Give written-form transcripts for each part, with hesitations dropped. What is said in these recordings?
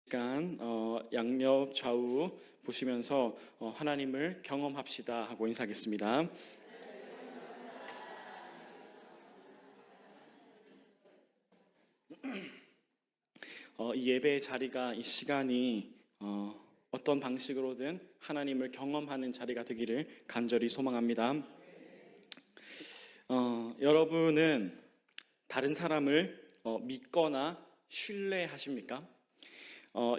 시간 양옆 좌우 보시면서 하나님을 경험합시다 하고 인사하겠습니다. 이 예배의 자리가, 이 시간이 어떤 방식으로든 하나님을 경험하는 자리가 되기를 간절히 소망합니다. 여러분은 다른 사람을 믿거나 신뢰하십니까?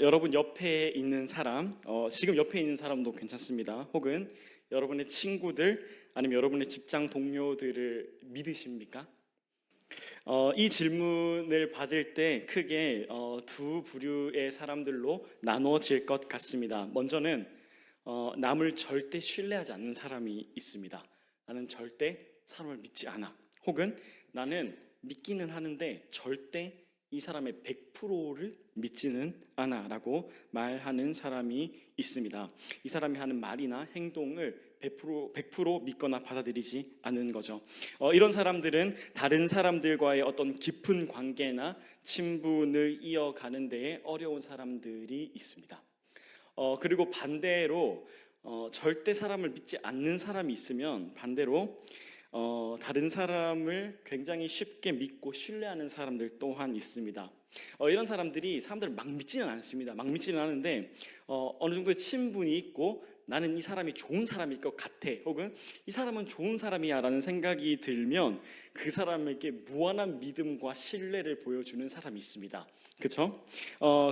여러분 옆에 있는 사람, 지금 옆에 있는 사람도 괜찮습니다. 혹은 여러분의 친구들, 아니면 여러분의 직장 동료들을 믿으십니까? 이 질문을 받을 때 크게 두 부류의 사람들로 나눠질 것 같습니다. 먼저는 남을 절대 신뢰하지 않는 사람이 있습니다. 나는 절대 사람을 믿지 않아. 혹은 나는 믿기는 하는데 절대 이 사람의 100%를 믿지는 않아 라고 말하는 사람이 있습니다. 이 사람이 하는 말이나 행동을 100% 믿거나 받아들이지 않는 거죠. 이런 사람들은 다른 사람들과의 어떤 깊은 관계나 친분을 이어가는 데에 어려운 사람들이 있습니다. 그리고 반대로 절대 사람을 믿지 않는 사람이 있으면 반대로 다른 사람을 굉장히 쉽게 믿고 신뢰하는 사람들 또한 있습니다. 이런 사람들이 사람들을 막 믿지는 않습니다. 막 믿지는 않은데 어느 정도의 친분이 있고 나는 이 사람이 좋은 사람일 것 같아, 혹은 이 사람은 좋은 사람이야 라는 생각이 들면 그 사람에게 무한한 믿음과 신뢰를 보여주는 사람이 있습니다. 그렇죠?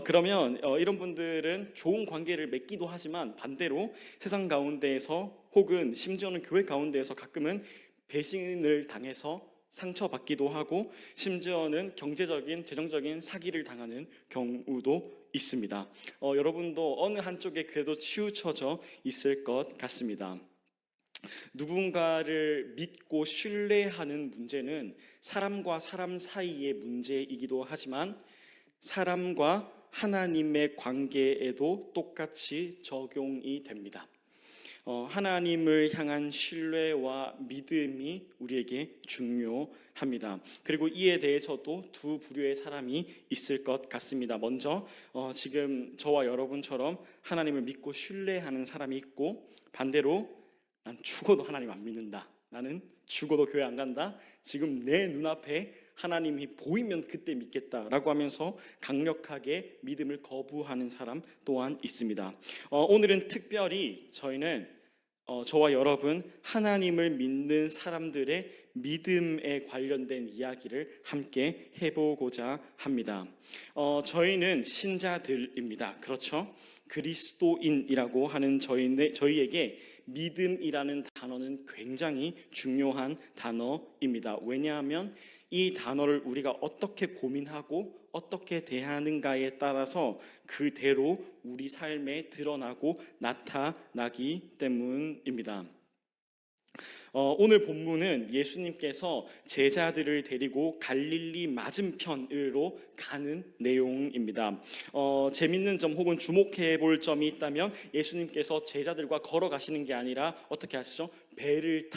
그러면 이런 분들은 좋은 관계를 맺기도 하지만 반대로 세상 가운데에서 혹은 심지어는 교회 가운데에서 가끔은 배신을 당해서 상처받기도 하고 심지어는 경제적인, 재정적인 사기를 당하는 경우도 있습니다. 여러분도 어느 한쪽에 그래도 치우쳐져 있을 것 같습니다. 누군가를 믿고 신뢰하는 문제는 사람과 사람 사이의 문제이기도 하지만 사람과 하나님의 관계에도 똑같이 적용이 됩니다. 하나님을 향한 신뢰와 믿음이 우리에게 중요합니다. 그리고 이에 대해서도 두 부류의 사람이 있을 것 같습니다. 먼저 지금 저와 여러분처럼 하나님을 믿고 신뢰하는 사람이 있고, 반대로 난 죽어도 하나님 안 믿는다, 나는 죽어도 교회 안 간다, 지금 내 눈앞에 하나님이 보이면 그때 믿겠다라고 하면서 강력하게 믿음을 거부하는 사람 또한 있습니다. 오늘은 특별히 저와 여러분 하나님을 믿는 사람들의 믿음에 관련된 이야기를 함께 해보고자 합니다. 저희는 신자들입니다. 그렇죠? 그리스도인이라고 하는 저희에게 믿음이라는 단어는 굉장히 중요한 단어입니다. 왜냐하면 이 단어를 우리가 어떻게 고민하고 어떻게 대하는가에 따라서 그대로 우리 삶에 드러나고 나타나기 때문입니다. 오늘 본문은 예수님께서 제자들을 데리고 갈릴리 맞은편으로 가는 내용입니다. 재밌는 점 혹은 주목해 볼 점이 있다면 예수님께서 제자들과 걸어가시는 게 아니라 어떻게 하시죠? 배를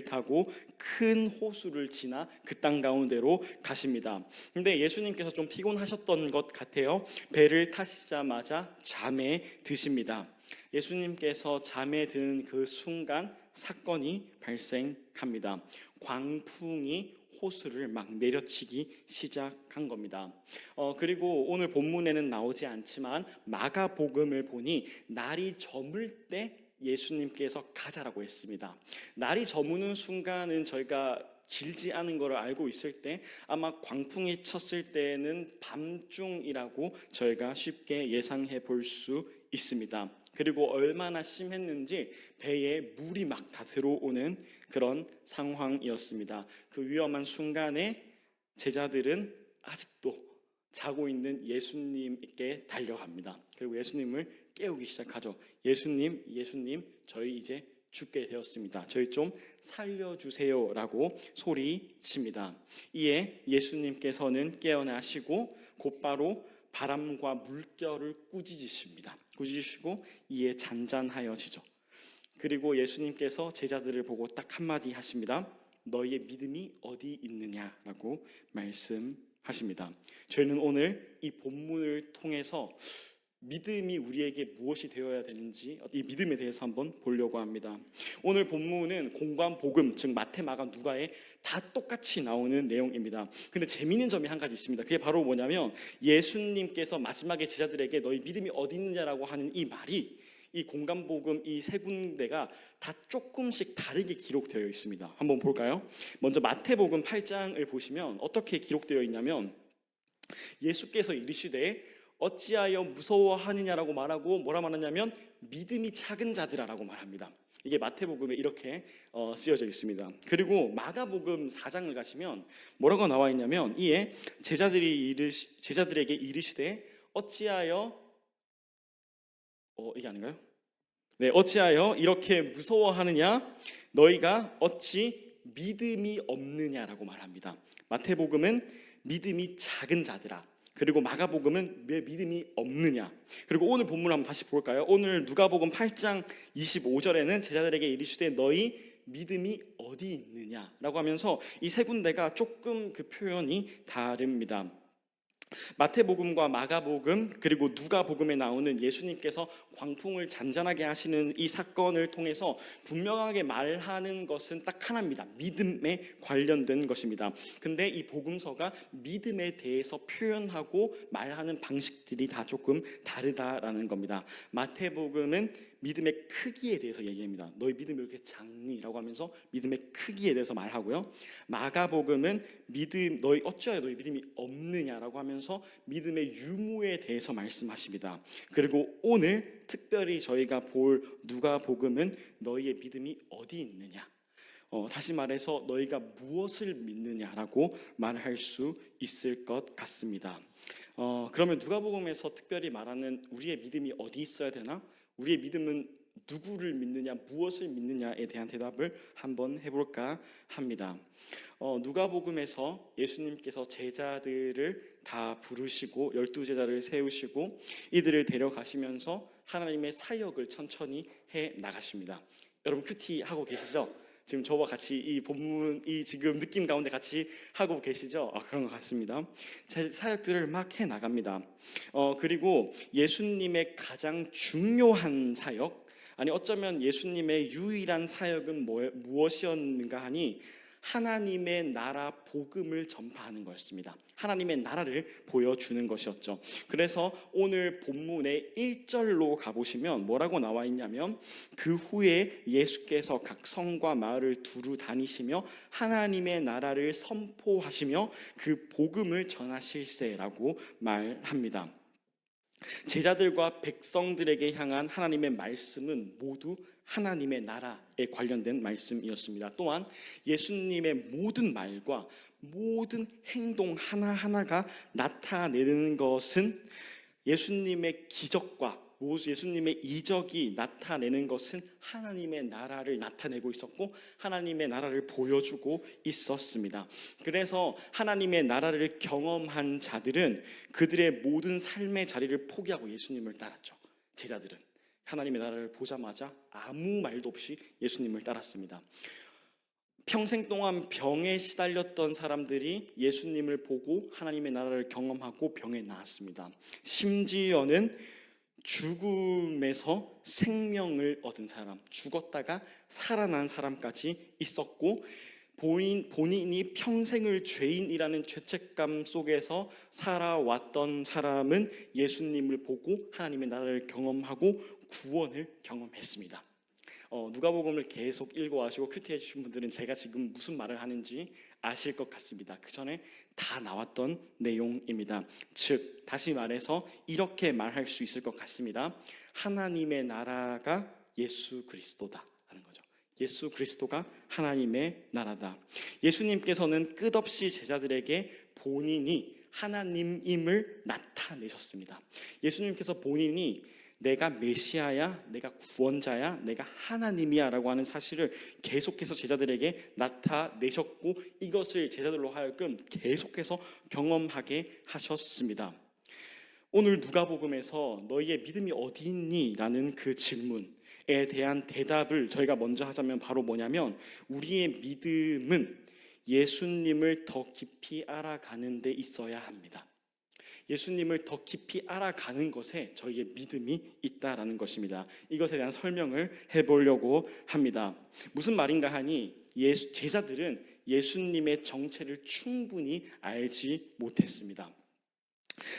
타고 큰 호수를 지나 그 땅 가운데로 가십니다. 근데 예수님께서 좀 피곤하셨던 것 같아요. 배를 타시자마자 잠에 드십니다. 예수님께서 잠에 드는 그 순간 사건이 발생합니다. 광풍이 호수를 막 내려치기 시작한 겁니다. 그리고 오늘 본문에는 나오지 않지만 마가복음을 보니 날이 저물 때 예수님께서 가자라고 했습니다. 날이 저무는 순간은 저희가 길지 않은 것을 알고 있을 때 아마 광풍이 쳤을 때는 밤중이라고 저희가 쉽게 예상해 볼 수 있습니다. 그리고 얼마나 심했는지 배에 물이 막 다 들어오는 그런 상황이었습니다. 그 위험한 순간에 제자들은 아직도 자고 있는 예수님께 달려갑니다. 그리고 예수님을 깨우기 시작하죠. 예수님, 저희 이제 죽게 되었습니다. 저희 좀 살려주세요 라고 소리칩니다. 이에 예수님께서는 깨어나시고 곧바로 바람과 물결을 꾸짖으시고 이에 잔잔하여지죠. 그리고 예수님께서 제자들을 보고 딱 한마디 하십니다. 너희의 믿음이 어디 있느냐라고 말씀하십니다. 저희는 오늘 이 본문을 통해서 믿음이 우리에게 무엇이 되어야 되는지 이 믿음에 대해서 한번 보려고 합니다. 오늘 본문은 공관 복음, 즉 마태, 마가, 누가에 다 똑같이 나오는 내용입니다. 근데 재미있는 점이 한 가지 있습니다. 그게 바로 뭐냐면 예수님께서 마지막에 제자들에게 너희 믿음이 어디 있느냐라고 하는 이 말이 이 공관 복음 이 세 군데가 다 조금씩 다르게 기록되어 있습니다. 한번 볼까요? 먼저 마태복음 8장을 보시면 어떻게 기록되어 있냐면 예수께서 이르시되 어찌하여 무서워하느냐라고 말하고 뭐라 말하냐면 믿음이 작은 자들아라고 말합니다. 이게 마태복음에 이렇게 쓰여져 있습니다. 그리고 마가복음 4장을 가시면 뭐라고 나와 있냐면 이에 제자들에게 이르시되 어찌하여 이게 아닌가요? 네, 어찌하여 이렇게 무서워하느냐? 너희가 어찌 믿음이 없느냐라고 말합니다. 마태복음은 믿음이 작은 자들아. 그리고 마가복음은 왜 믿음이 없느냐. 그리고 오늘 본문 한번 다시 볼까요? 오늘 누가복음 8장 25절에는 제자들에게 이르시되 너희 믿음이 어디 있느냐라고 하면서 이 세 군데가 조금 그 표현이 다릅니다. 마태복음과 마가복음 그리고 누가복음에 나오는 예수님께서 광풍을 잔잔하게 하시는 이 사건을 통해서 분명하게 말하는 것은 딱 하나입니다. 믿음에 관련된 것입니다. 근데 이 복음서가 믿음에 대해서 표현하고 말하는 방식들이 다 조금 다르다라는 겁니다. 마태복음은 믿음의 크기에 대해서 얘기합니다. 너희 믿음이 이렇게 작니라고 하면서 믿음의 크기에 대해서 말하고요. 마가복음은 너희 어찌하여 너희 믿음이 없느냐라고 하면서 믿음의 유무에 대해서 말씀하십니다. 그리고 오늘 특별히 저희가 볼 누가복음은 너희의 믿음이 어디 있느냐. 다시 말해서 너희가 무엇을 믿느냐라고 말할 수 있을 것 같습니다. 그러면 누가복음에서 특별히 말하는 우리의 믿음이 어디 있어야 되나? 우리의 믿음은 누구를 믿느냐, 무엇을 믿느냐에 대한 대답을 한번 해볼까 합니다. 누가복음에서 예수님께서 제자들을 다 부르시고 12제자를 세우시고 이들을 데려가시면서 하나님의 사역을 천천히 해 나가십니다. 여러분 큐티 하고 계시죠? 지금 저와 같이 이 본문, 이 지금 느낌 가운데 같이 하고 계시죠? 그런 것 같습니다. 제 사역들을 막 해 나갑니다. 그리고 예수님의 가장 중요한 사역, 아니 어쩌면 예수님의 유일한 사역은 무엇이었는가 하니 하나님의 나라 복음을 전파하는 것이었습니다. 하나님의 나라를 보여주는 것이었죠. 그래서 오늘 본문의 1절로 가보시면 뭐라고 나와 있냐면 그 후에 예수께서 각 성과 마을을 두루 다니시며 하나님의 나라를 선포하시며 그 복음을 전하실세라고 말합니다. 제자들과 백성들에게 향한 하나님의 말씀은 모두 하나님의 나라에 관련된 말씀이었습니다. 또한 예수님의 모든 말과 모든 행동 하나하나가 나타내는 것은 예수님의 기적과 예수님의 이적이 나타내는 것은 하나님의 나라를 나타내고 있었고 하나님의 나라를 보여주고 있었습니다. 그래서 하나님의 나라를 경험한 자들은 그들의 모든 삶의 자리를 포기하고 예수님을 따랐죠. 제자들은 하나님의 나라를 보자마자 아무 말도 없이 예수님을 따랐습니다. 평생 동안 병에 시달렸던 사람들이 예수님을 보고 하나님의 나라를 경험하고 병에 나았습니다. 심지어는 죽음에서 생명을 얻은 사람, 죽었다가 살아난 사람까지 있었고 본인이 평생을 죄인이라는 죄책감 속에서 살아왔던 사람은 예수님을 보고 하나님의 나라를 경험하고 구원을 경험했습니다. 누가복음을 계속 읽어와시고 큐티해 주신 분들은 제가 지금 무슨 말을 하는지 아실 것 같습니다. 그 전에 다 나왔던 내용입니다. 즉 다시 말해서 이렇게 말할 수 있을 것 같습니다. 하나님의 나라가 예수 그리스도다라는 거죠. 예수 그리스도가 하나님의 나라다. 예수님께서는 끝없이 제자들에게 본인이 하나님임을 나타내셨습니다. 예수님께서 본인이 내가 메시아야, 내가 구원자야, 내가 하나님이야 라고 하는 사실을 계속해서 제자들에게 나타내셨고 이것을 제자들로 하여금 계속해서 경험하게 하셨습니다. 오늘 누가복음에서 너희의 믿음이 어디 있니? 라는 그 질문에 대한 대답을 저희가 먼저 하자면 바로 뭐냐면 우리의 믿음은 예수님을 더 깊이 알아가는 데 있어야 합니다. 예수님을 더 깊이 알아가는 것에 저희의 믿음이 있다라는 것입니다. 이것에 대한 설명을 해보려고 합니다. 무슨 말인가 하니 제자들은 예수님의 정체를 충분히 알지 못했습니다.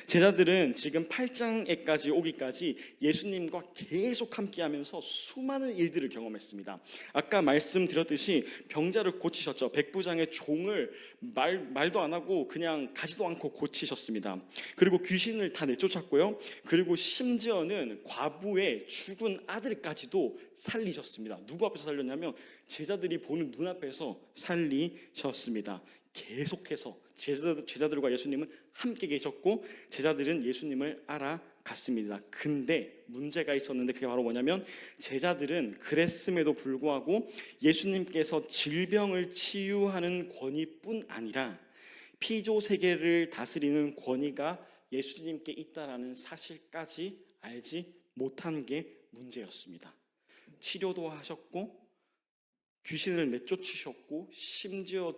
제자들은 지금 8장에까지 오기까지 예수님과 계속 함께하면서 수많은 일들을 경험했습니다. 아까 말씀드렸듯이 병자를 고치셨죠. 백부장의 종을 말도 안 하고 그냥 가지도 않고 고치셨습니다. 그리고 귀신을 다 내쫓았고요. 그리고 심지어는 과부의 죽은 아들까지도 살리셨습니다. 누구 앞에서 살렸냐면 제자들이 보는 눈앞에서 살리셨습니다. 계속해서 제자들과 예수님은 함께 계셨고 제자들은 예수님을 알아갔습니다. 근데 문제가 있었는데 그게 바로 뭐냐면 제자들은 그랬음에도 불구하고 예수님께서 질병을 치유하는 권위뿐 아니라 피조 세계를 다스리는 권위가 예수님께 있다라는 사실까지 알지 못한 게 문제였습니다. 치료도 하셨고 귀신을 내쫓으셨고 심지어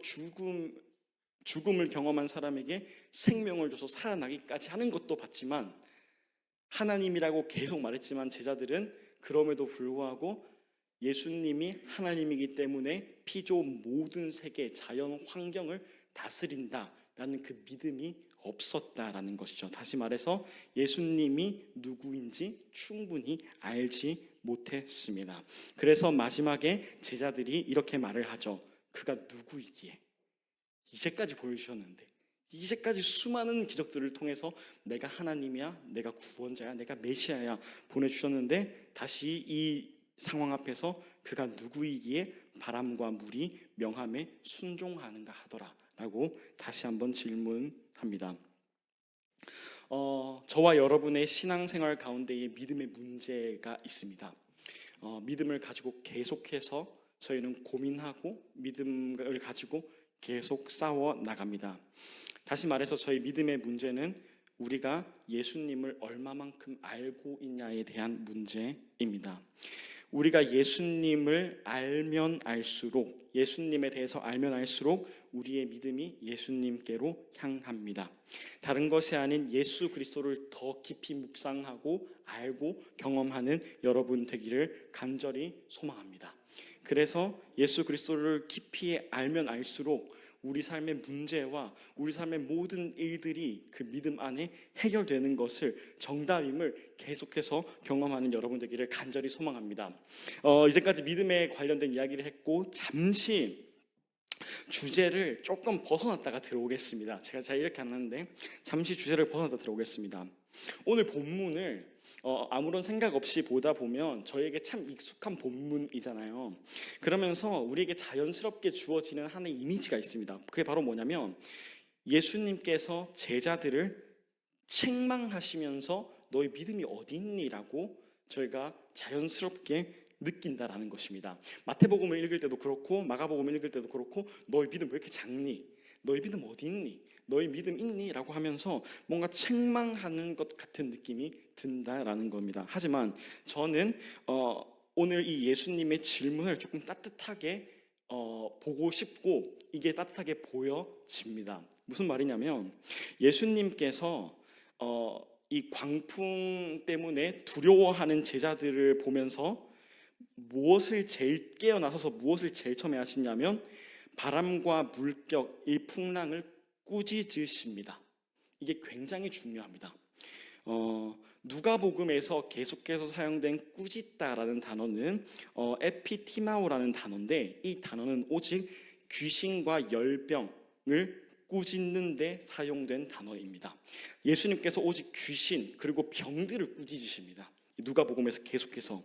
죽음을 경험한 사람에게 생명을 줘서 살아나기까지 하는 것도 봤지만 하나님이라고 계속 말했지만 제자들은 그럼에도 불구하고 예수님이 하나님이기 때문에 피조 모든 세계 자연 환경을 다스린다라는 그 믿음이 없었다라는 것이죠. 다시 말해서 예수님이 누구인지 충분히 알지 못했습니다. 그래서 마지막에 제자들이 이렇게 말을 하죠. 그가 누구이기에 이제까지 보여주셨는데 이제까지 수많은 기적들을 통해서 내가 하나님이야, 내가 구원자야, 내가 메시아야 보내주셨는데 다시 이 상황 앞에서 그가 누구이기에 바람과 물이 명함에 순종하는가 하더라 라고 다시 한번 질문합니다. 저와 여러분의 신앙생활 가운데에 믿음의 문제가 있습니다. 믿음을 가지고 계속해서 저희는 고민하고 믿음을 가지고 계속 싸워 나갑니다. 다시 말해서 저희 믿음의 문제는 우리가 예수님을 얼마만큼 알고 있냐에 대한 문제입니다. 우리가 예수님을 알면 알수록 예수님에 대해서 알면 알수록 우리의 믿음이 예수님께로 향합니다. 다른 것이 아닌 예수 그리스도를 더 깊이 묵상하고 알고 경험하는 여러분 되기를 간절히 소망합니다. 그래서 예수 그리스도를 깊이 알면 알수록 우리 삶의 문제와 우리 삶의 모든 일들이 그 믿음 안에 해결되는 것을 정답임을 계속해서 경험하는 여러분 되기를 간절히 소망합니다. 이제까지 믿음에 관련된 이야기를 했고 잠시 주제를 조금 벗어났다가 들어오겠습니다. 제가 잘 이렇게 안 하는데 잠시 주제를 벗어났다 들어오겠습니다. 오늘 본문을 아무런 생각 없이 보다 보면 저에게 참 익숙한 본문이잖아요. 그러면서 우리에게 자연스럽게 주어지는 하나의 이미지가 있습니다. 그게 바로 뭐냐면 예수님께서 제자들을 책망하시면서 너희 믿음이 어디 있니? 라고 저희가 자연스럽게 느낀다라는 것입니다. 마태복음을 읽을 때도 그렇고 마가복음을 읽을 때도 그렇고 너희 믿음 왜 이렇게 작니? 너희 믿음 어디 있니? 너희 믿음 있니? 라고 하면서 뭔가 책망하는 것 같은 느낌이 든다라는 겁니다. 하지만 저는 오늘 이 예수님의 질문을 조금 따뜻하게 보고 싶고 이게 따뜻하게 보여집니다. 무슨 말이냐면 예수님께서 이 광풍 때문에 두려워하는 제자들을 보면서 무엇을 제일 깨어나서서 무엇을 제일 처음에 하시냐면 바람과 물격, 이 풍랑을 꾸짖으십니다. 이게 굉장히 중요합니다. 누가복음에서 계속해서 사용된 꾸짖다라는 단어는 에피티마오라는 단어인데 이 단어는 오직 귀신과 열병을 꾸짖는 데 사용된 단어입니다. 예수님께서 오직 귀신 그리고 병들을 꾸짖으십니다. 누가복음에서 계속해서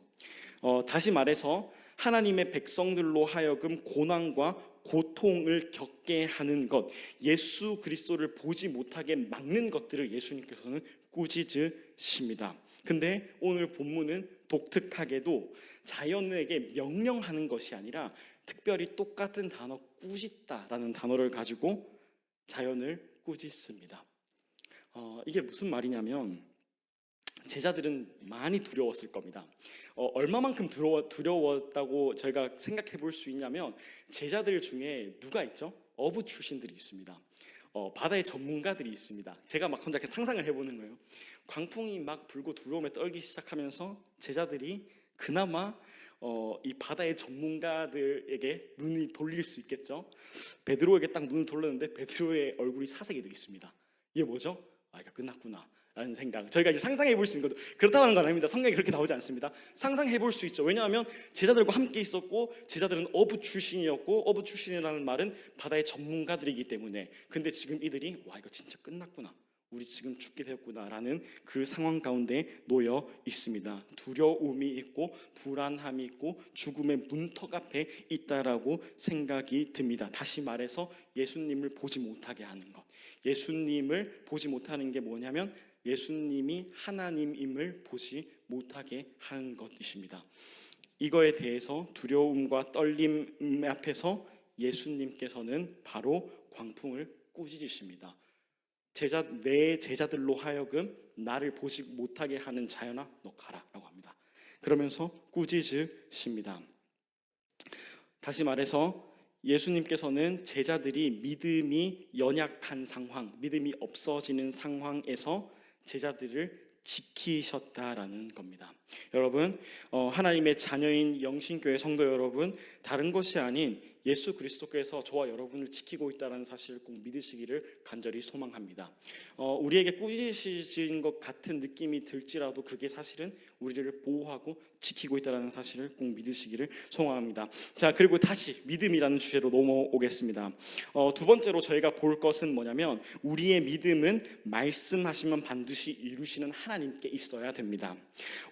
다시 말해서 하나님의 백성들로 하여금 고난과 고통을 겪게 하는 것, 예수 그리스도를 보지 못하게 막는 것들을 예수님께서는 꾸짖으십니다. 근데 오늘 본문은 독특하게도 자연에게 명령하는 것이 아니라 특별히 똑같은 단어 꾸짖다라는 단어를 가지고 자연을 꾸짖습니다. 이게 무슨 말이냐면 제자들은 많이 두려웠을 겁니다. 얼마만큼 두려웠다고 저희가 생각해 볼 수 있냐면 제자들 중에 누가 있죠? 어부 출신들이 있습니다. 바다의 전문가들이 있습니다. 제가 막 혼자 이렇게 상상을 해보는 거예요. 광풍이 막 불고 두려움에 떨기 시작하면서 제자들이 그나마 이 바다의 전문가들에게 눈이 돌릴 수 있겠죠. 베드로에게 딱 눈을 돌렸는데 베드로의 얼굴이 사색이 되어 있습니다. 이게 뭐죠? 이거 끝났구나 라는 생각. 저희가 이제 상상해 볼 수 있는 것도 그렇다는 건 아닙니다. 성경에 그렇게 나오지 않습니다. 상상해 볼 수 있죠. 왜냐하면 제자들과 함께 있었고 제자들은 어부 출신이었고 어부 출신이라는 말은 바다의 전문가들이기 때문에. 근데 지금 이들이 이거 진짜 끝났구나, 우리 지금 죽게 되었구나라는 그 상황 가운데 놓여 있습니다. 두려움이 있고 불안함이 있고 죽음의 문턱 앞에 있다라고 생각이 듭니다. 다시 말해서 예수님을 보지 못하게 하는 것. 예수님을 보지 못하는 게 뭐냐면 예수님이 하나님임을 보지 못하게 하는 것이십니다. 이거에 대해서 두려움과 떨림 앞에서 예수님께서는 바로 광풍을 꾸짖으십니다. 내 제자들로 하여금 나를 보지 못하게 하는 자연아, 너 가라라고 합니다. 그러면서 꾸짖으십니다. 다시 말해서 예수님께서는 제자들이 믿음이 연약한 상황, 믿음이 없어지는 상황에서 제자들을 지키셨다라는 겁니다. 여러분, 하나님의 자녀인 영신교회 성도 여러분, 다른 것이 아닌 예수 그리스도께서 저와 여러분을 지키고 있다는 사실을 꼭 믿으시기를 간절히 소망합니다. 우리에게 꾸짖으신 것 같은 느낌이 들지라도 그게 사실은 우리를 보호하고 지키고 있다는 사실을 꼭 믿으시기를 소망합니다. 자, 그리고 다시 믿음이라는 주제로 넘어오겠습니다. 두 번째로 저희가 볼 것은 뭐냐면 우리의 믿음은 말씀하시면 반드시 이루시는 하나님께 있어야 됩니다.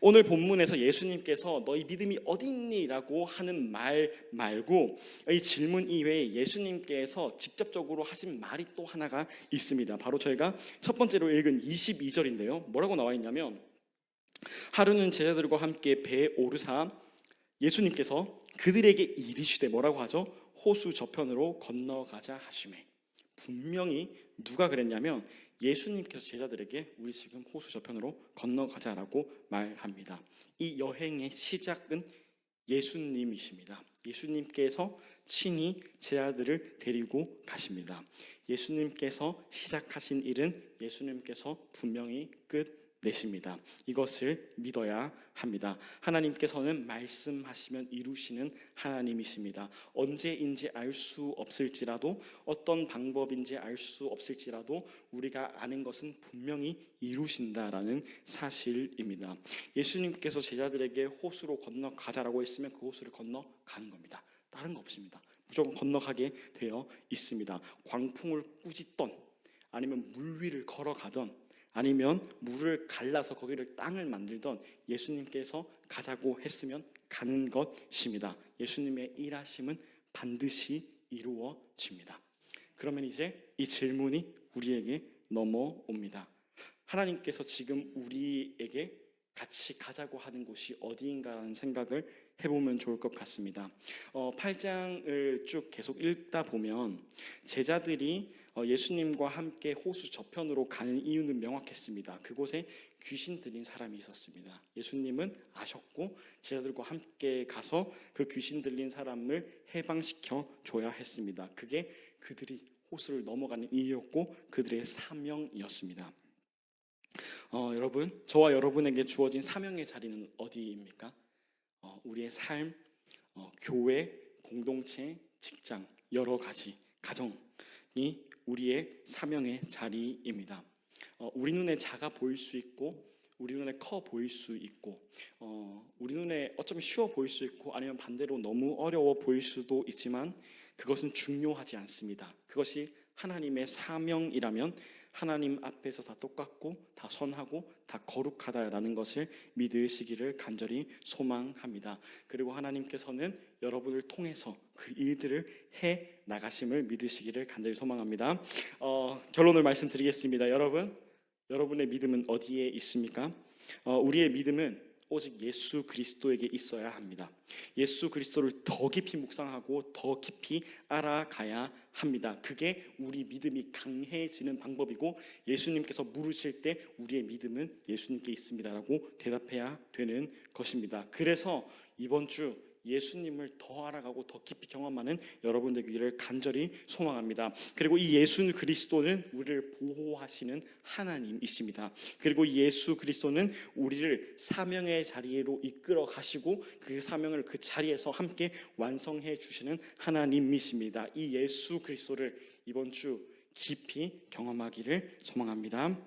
오늘 본문에서 예수님께서 너희 믿음이 어디 있니? 라고 하는 말 말고 이 질문 이외에 예수님께서 직접적으로 하신 말이 또 하나가 있습니다. 바로 저희가 첫 번째로 읽은 22절인데요. 뭐라고 나와 있냐면 하루는 제자들과 함께 배에 오르사 예수님께서 그들에게 이르시되 뭐라고 하죠? 호수 저편으로 건너가자 하시매. 분명히 누가 그랬냐면 예수님께서 제자들에게 우리 지금 호수 저편으로 건너가자라고 말합니다. 이 여행의 시작은 예수님이십니다. 예수님께서 친히 제자들을 데리고 가십니다. 예수님께서 시작하신 일은 예수님께서 분명히 끝내십니다. 이것을 믿어야 합니다. 하나님께서는 말씀하시면 이루시는 하나님이십니다. 언제인지 알 수 없을지라도 어떤 방법인지 알 수 없을지라도 우리가 아는 것은 분명히 이루신다라는 사실입니다. 예수님께서 제자들에게 호수로 건너가자라고 했으면 그 호수를 건너가는 겁니다. 다른 거 없습니다. 무조건 건너가게 되어 있습니다. 광풍을 꾸짖던 아니면 물 위를 걸어가던 아니면 물을 갈라서 거기를 땅을 만들던 예수님께서 가자고 했으면 가는 것입니다. 예수님의 일하심은 반드시 이루어집니다. 그러면 이제 이 질문이 우리에게 넘어옵니다. 하나님께서 지금 우리에게 같이 가자고 하는 곳이 어디인가라는 생각을 해보면 좋을 것 같습니다. 8장을 쭉 계속 읽다 보면 제자들이 예수님과 함께 호수 저편으로 가는 이유는 명확했습니다. 그곳에 귀신 들린 사람이 있었습니다. 예수님은 아셨고 제자들과 함께 가서 그 귀신 들린 사람을 해방시켜 줘야 했습니다. 그게 그들이 호수를 넘어가는 이유였고 그들의 사명이었습니다. 여러분, 저와 여러분에게 주어진 사명의 자리는 어디입니까? 우리의 삶, 교회, 공동체, 직장, 여러 가지 가정이 우리의 사명의 자리입니다. 우리 눈에 작아 보일 수 있고 우리 눈에 커 보일 수 있고 우리 눈에 어쩌면 쉬워 보일 수 있고 아니면 반대로 너무 어려워 보일 수도 있지만 그것은 중요하지 않습니다. 그것이 하나님의 사명이라면 하나님 앞에서 다 똑같고 다 선하고 다 거룩하다라는 것을 믿으시기를 간절히 소망합니다. 그리고 하나님께서는 여러분을 통해서 그 일들을 해 나가심을 믿으시기를 간절히 소망합니다. 결론을 말씀드리겠습니다. 여러분의 믿음은 어디에 있습니까? 우리의 믿음은 오직 예수 그리스도에게 있어야 합니다. 예수 그리스도를 더 깊이 묵상하고 더 깊이 알아가야 합니다. 그게 우리 믿음이 강해지는 방법이고 예수님께서 물으실 때 우리의 믿음은 예수님께 있습니다라고 대답해야 되는 것입니다. 그래서 이번 주 예수님을 더 알아가고 더 깊이 경험하는 여러분 되기를 간절히 소망합니다. 그리고 이 예수 그리스도는 우리를 보호하시는 하나님이십니다. 그리고 예수 그리스도는 우리를 사명의 자리로 이끌어 가시고 그 사명을 그 자리에서 함께 완성해 주시는 하나님이십니다. 이 예수 그리스도를 이번 주 깊이 경험하기를 소망합니다.